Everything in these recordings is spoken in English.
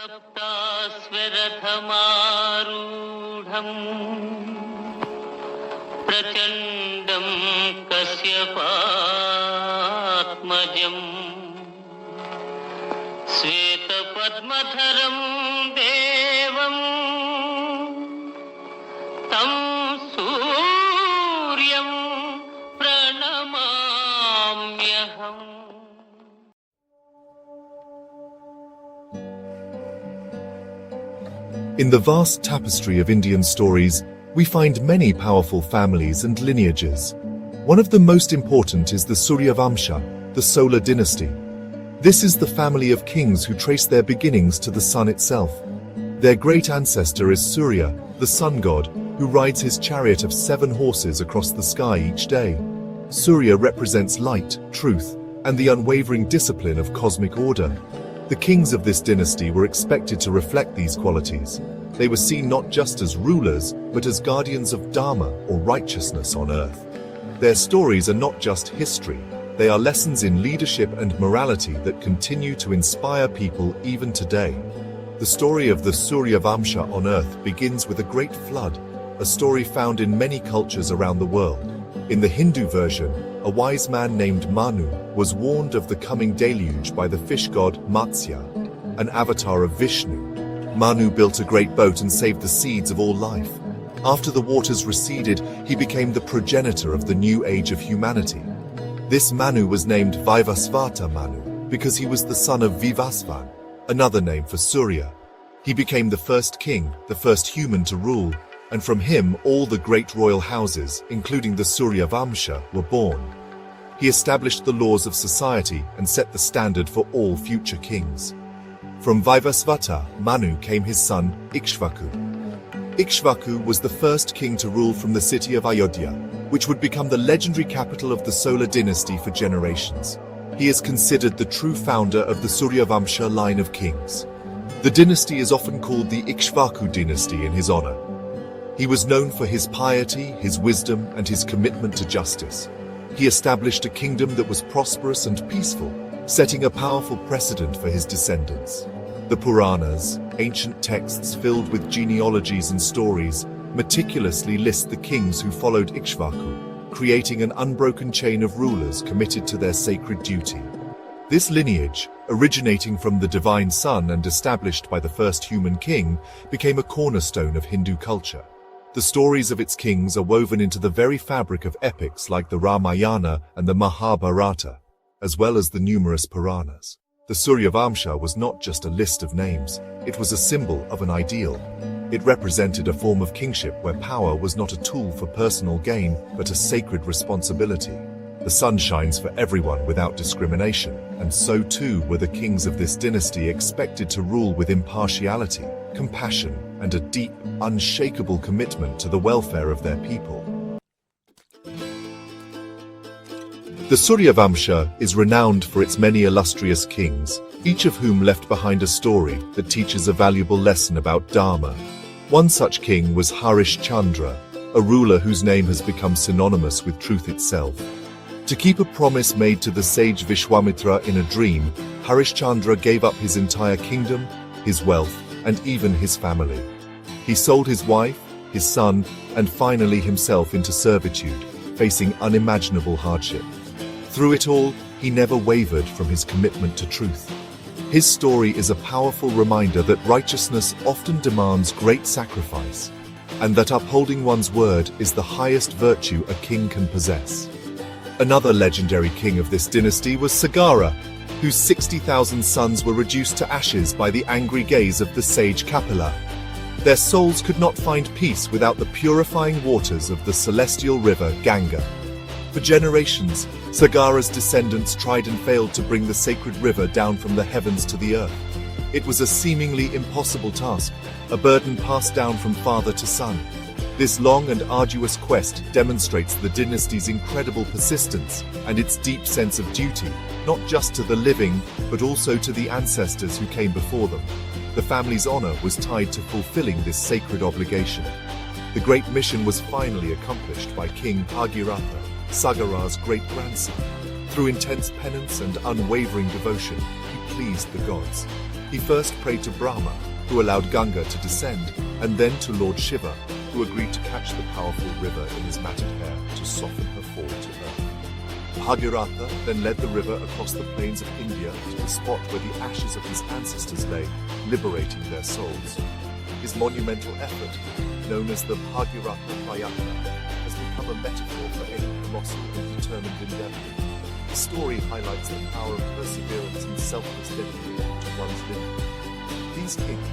सप्तास्वरथमारूढम् प्रचण्डं कश्यपात्मजम् श्वेतपद्मधरं देवम् तं सूर्यं प्रणमाम्यहम्. In the vast tapestry of Indian stories, we find many powerful families and lineages. One of the most important is the Surya Vamsham, the solar dynasty. This is the family of kings who trace their beginnings to the sun itself. Their great ancestor is Surya, the sun god, who rides his chariot of 7 horses across the sky each day. Surya represents light, truth, and the unwavering discipline of cosmic order. The kings of this dynasty were expected to reflect these qualities. They were seen not just as rulers, but as guardians of Dharma or righteousness on earth. Their stories are not just history, they are lessons in leadership and morality that continue to inspire people even today. The story of the Surya Vamsha on earth begins with a great flood, a story found in many cultures around the world. In the Hindu version, a wise man named Manu was warned of the coming deluge by the fish god Matsya, an avatar of Vishnu. Manu built a great boat and saved the seeds of all life. After the waters receded, he became the progenitor of the new age of humanity. This Manu was named Vivasvata Manu because he was the son of Vivasvan, another name for Surya. He became the first king, the first human to rule, and from him all the great royal houses, including the Surya Vamsha, were born. He established the laws of society and set the standard for all future kings. From Vivasvata Manu came his son Ikshvaku. Ikshvaku was the first king to rule from the city of Ayodhya, which would become the legendary capital of the solar dynasty for generations. He is considered the true founder of the Surya Vamsha line of kings. The dynasty is often called the Ikshvaku dynasty in his honor. He was known for his piety, his wisdom, and his commitment to justice. He established a kingdom that was prosperous and peaceful, setting a powerful precedent for his descendants. The Puranas, ancient texts filled with genealogies and stories, meticulously list the kings who followed Ikshvaku, creating an unbroken chain of rulers committed to their sacred duty. This lineage, originating from the divine sun and established by the first human king, became a cornerstone of Hindu culture. The stories of its kings are woven into the very fabric of epics like the Ramayana and the Mahabharata, as well as the numerous Puranas. The Surya Vamsha was not just a list of names, it was a symbol of an ideal. It represented a form of kingship where power was not a tool for personal gain, but a sacred responsibility. The sun shines for everyone without discrimination, and so too were the kings of this dynasty expected to rule with impartiality, compassion, and a deep, unshakable commitment to the welfare of their people. The Surya Vamsha is renowned for its many illustrious kings, each of whom left behind a story that teaches a valuable lesson about Dharma. One such king was Harish Chandra, a ruler whose name has become synonymous with truth itself. To keep a promise made to the sage Vishwamitra in a dream, Harish Chandra gave up his entire kingdom, his wealth, and even his family. He sold his wife, his son, and finally himself into servitude, facing unimaginable hardship. Through it all, he never wavered from his commitment to truth. His story is a powerful reminder that righteousness often demands great sacrifice, and that upholding one's word is the highest virtue a king can possess. Another legendary king of this dynasty was Sagara, whose 60,000 sons were reduced to ashes by the angry gaze of the sage Kapila. Their souls could not find peace without the purifying waters of the celestial river Ganga. For generations, Sagara's descendants tried and failed to bring the sacred river down from the heavens to the earth. It was a seemingly impossible task, a burden passed down from father to son. This long and arduous quest demonstrates the dynasty's incredible persistence and its deep sense of duty, not just to the living, but also to the ancestors who came before them. The family's honor was tied to fulfilling this sacred obligation. The great mission was finally accomplished by King Bhagiratha, Sagara's great-grandson. Through intense penance and unwavering devotion, he pleased the gods. He first prayed to Brahma, who allowed Ganga to descend, and then to Lord Shiva, who agreed to catch the powerful river in his matted hair to soften her fall to earth. Bhagirath then led the river across the plains of India to the spot where the ashes of his ancestors lay, liberating their souls. His monumental effort, known as the Bhagirath Prayatna, has become a metaphor for any colossal and determined endeavor. The story highlights the power of perseverance and selfless dedication to one's lineage. These kings,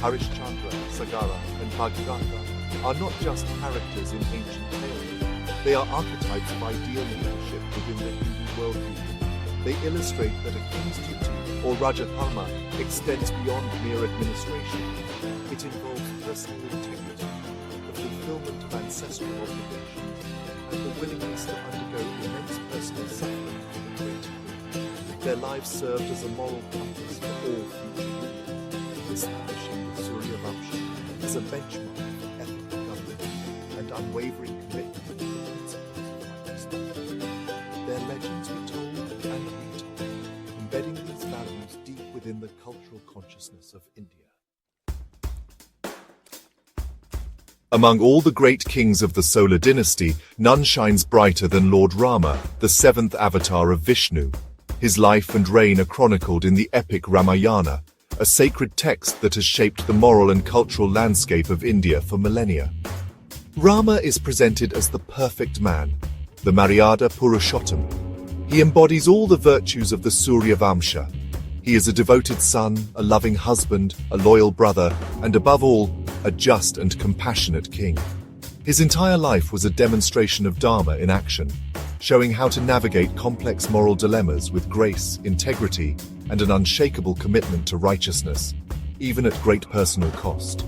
Harishchandra, Sagara, and Bhagirath, are not just characters in ancient tales. They are archetypes of ideal leadership within the Hindu worldview. They illustrate that a king's duty, or Rajadharma, extends beyond mere administration. It involves personal integrity, the fulfillment of ancestral obligations, and the willingness to undergo immense personal suffering for the greater good. Their lives served as a moral compass for all future leaders, establishing the Surya Vamsham as a benchmark for ethical governance and unwavering commitment to the principles of righteousness. Their legends were told and retold, embedding these values deep within the cultural consciousness of India. Among all the great kings of the Solar dynasty, none shines brighter than Lord Rama, the seventh avatar of Vishnu. His life and reign are chronicled in the epic Ramayana, a sacred text that has shaped the moral and cultural landscape of India for millennia. Rama is presented as the perfect man, the Maryada Purushottam. He embodies all the virtues of the Surya Vamsha. He is a devoted son, a loving husband, a loyal brother, and above all, a just and compassionate king. His entire life was a demonstration of Dharma in action, showing how to navigate complex moral dilemmas with grace, integrity, and an unshakable commitment to righteousness, even at great personal cost.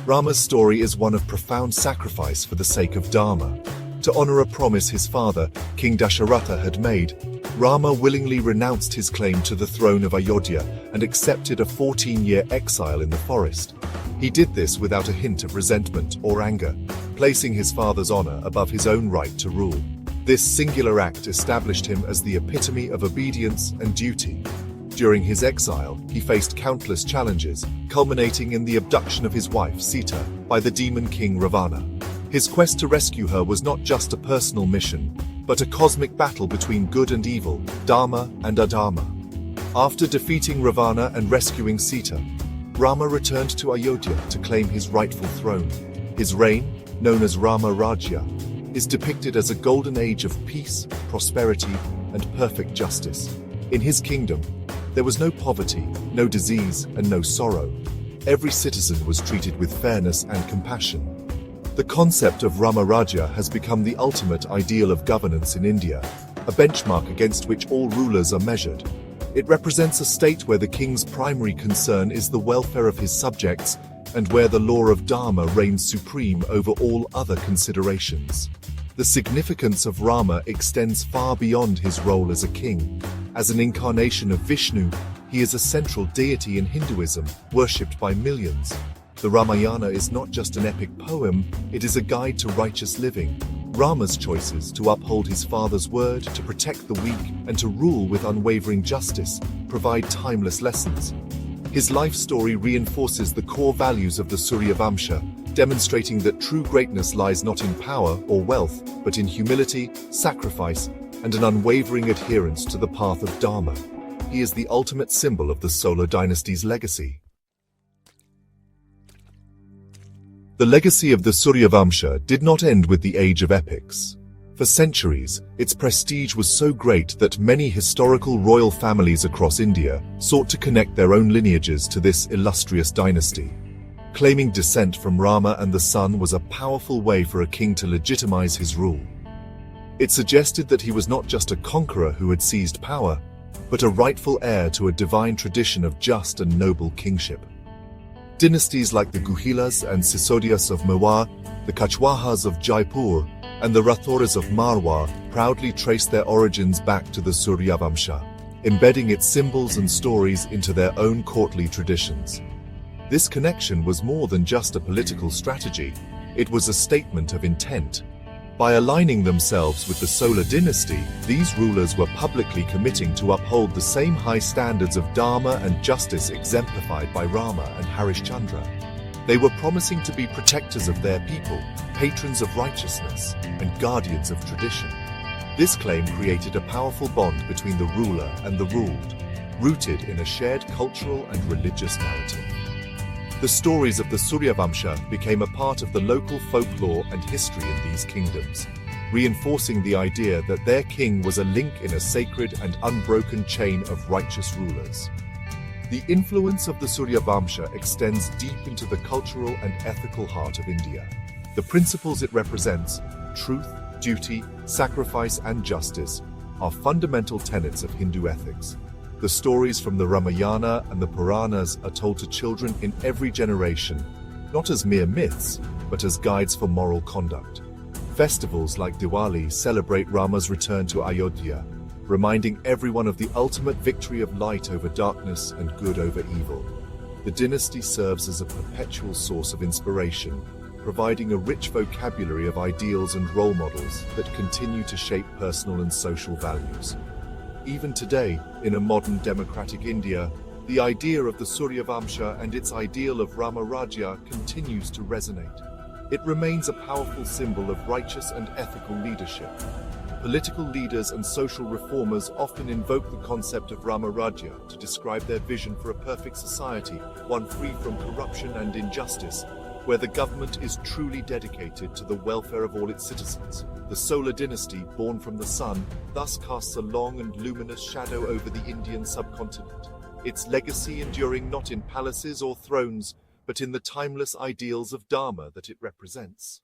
Rama's story is one of profound sacrifice for the sake of Dharma. To honor a promise his father, King Dasharatha, had made, Rama willingly renounced his claim to the throne of Ayodhya and accepted a 14-year exile in the forest. He did this without a hint of resentment or anger, placing his father's honor above his own right to rule. This singular act established him as the epitome of obedience and duty. During his exile, he faced countless challenges, culminating in the abduction of his wife Sita by the demon king Ravana. His quest to rescue her was not just a personal mission, but a cosmic battle between good and evil, Dharma and Adharma. After defeating Ravana and rescuing Sita, Rama returned to Ayodhya to claim his rightful throne. His reign, known as Rama Rajya, is depicted as a golden age of peace, prosperity, and perfect justice. In his kingdom, there was no poverty, no disease, and no sorrow. Every citizen was treated with fairness and compassion. The concept of Rama Rajya has become the ultimate ideal of governance in India, a benchmark against which all rulers are measured. It represents a state where the king's primary concern is the welfare of his subjects and where the law of Dharma reigns supreme over all other considerations. The significance of Rama extends far beyond his role as a king. As an incarnation of Vishnu, he is a central deity in Hinduism, worshipped by millions. The Ramayana is not just an epic poem, it is a guide to righteous living. Rama's choices to uphold his father's word, to protect the weak, and to rule with unwavering justice provide timeless lessons. His life story reinforces the core values of the Surya Vamsha, demonstrating that true greatness lies not in power or wealth, but in humility, sacrifice, and an unwavering adherence to the path of Dharma. He is the ultimate symbol of the Solar dynasty's legacy. The legacy of the Surya Vamsha did not end with the age of epics. For centuries, its prestige was so great that many historical royal families across India sought to connect their own lineages to this illustrious dynasty. Claiming descent from Rama and the sun was a powerful way for a king to legitimize his rule. It suggested that he was not just a conqueror who had seized power, but a rightful heir to a divine tradition of just and noble kingship. Dynasties like the Guhilas and Sisodias of Mewar, the Kachwahas of Jaipur, and the Rathoras of Marwar proudly trace their origins back to the Surya Vamsha, embedding its symbols and stories into their own courtly traditions. This connection was more than just a political strategy, it was a statement of intent. By aligning themselves with the Solar dynasty, these rulers were publicly committing to uphold the same high standards of dharma and justice exemplified by Rama and Harishchandra. They were promising to be protectors of their people, patrons of righteousness, and guardians of tradition. This claim created a powerful bond between the ruler and the ruled, rooted in a shared cultural and religious narrative. The stories of the Surya Vamsham became a part of the local folklore and history in these kingdoms, reinforcing the idea that their king was a link in a sacred and unbroken chain of righteous rulers. The influence of the Surya Vamsha extends deep into the cultural and ethical heart of India. The principles it represents, truth, duty, sacrifice, and justice, are fundamental tenets of Hindu ethics. The stories from the Ramayana and the Puranas are told to children in every generation, not as mere myths, but as guides for moral conduct. Festivals like Diwali celebrate Rama's return to Ayodhya, reminding everyone of the ultimate victory of light over darkness and good over evil. The dynasty serves as a perpetual source of inspiration, providing a rich vocabulary of ideals and role models that continue to shape personal and social values. Even today, in a modern democratic India, the idea of the Surya Vamsha and its ideal of Rama Rajya continues to resonate. It remains a powerful symbol of righteous and ethical leadership. Political leaders and social reformers often invoke the concept of Rama Rajya to describe their vision for a perfect society, one free from corruption and injustice, where the government is truly dedicated to the welfare of all its citizens. The Solar dynasty, born from the sun, thus casts a long and luminous shadow over the Indian subcontinent, its legacy enduring not in palaces or thrones, but in the timeless ideals of Dharma that it represents.